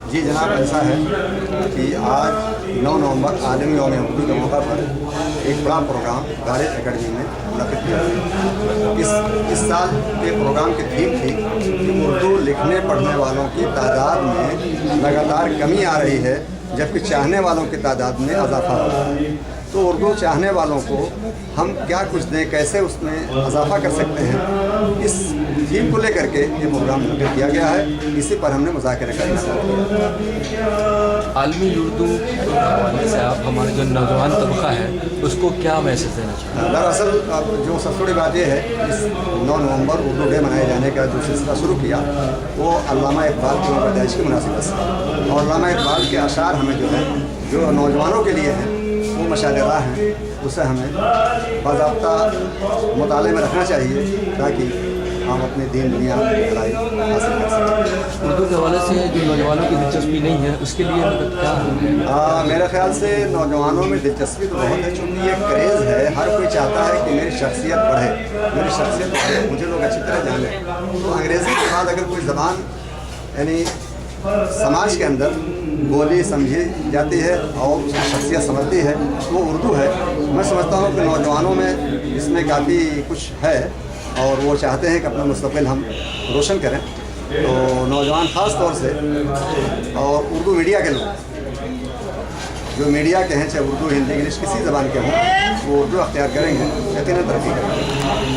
जी जनाब, ऐसा है कि आज 9 नवंबर आलमी यौम उर्दू के मौका पर एक बड़ा प्रोग्राम दारिल एकेडमी में मुनक़िद किया गया। इस साल के प्रोग्राम की थीम थी कि उर्दू लिखने पढ़ने वालों की तादाद में लगातार कमी आ रही है, जबकि चाहने वालों की तादाद में इजाफा हो रहा है। तो उर्दू चाहने वालों को हम क्या कुछ दें, कैसे उसमें इजाफा कर सकते हैं, इस थीम को लेकर के ये प्रोग्राम मुनक़िद किया गया है। इसी पर हमने मुज़ाकरा करना चाहते आलमी उर्दू के हवाले से आप हमारे जो नौजवान तबका है उसको क्या मैसेज देना चाहते हैं? दरअसल अब जो सबसे बड़ी बात यह है, इस 9 नवंबर उर्दू डे मनाए जाने का जो सिलसिला शुरू किया वो अल्लामा इक़बाल की पैदाइश की मुनासिबत से, और अल्लामा इक़बाल के अशार हमें जो है जो नौजवानों के लिए हैं वो मशाल-ए-राह हैं, उसे हमें बाज़ाब्ता मुताले में रखना चाहिए ताकि हम अपने दीन दुनिया भलाई हासिल कर सकें। उर्दू के हवाले से जो नौजवानों की दिलचस्पी नहीं है उसके लिए मतलब क्या है? मेरे ख्याल से नौजवानों में दिलचस्पी तो बहुत है, चूँकि ये क्रेज़ है। हर कोई चाहता है कि मेरी शख्सियत बढ़े, मुझे लोग अच्छी तरह जाने। तो अंग्रेज़ी के बाद अगर कोई ज़बान यानी समाज के अंदर बोली समझी जाती है और उसकी शख्सियत समझती है, वो उर्दू है। मैं समझता हूँ कि नौजवानों में इसमें काफ़ी कुछ है और वो चाहते हैं कि अपना मुस्तक़बिल हम रोशन करें। तो नौजवान ख़ास तौर से और उर्दू मीडिया के लोग, जो मीडिया के हैं, चाहे उर्दू हिंदी इंग्लिश किसी ज़बान के हों, वो उर्दू अख्तियार करेंगे, यकीनन तरक्की करेंगे।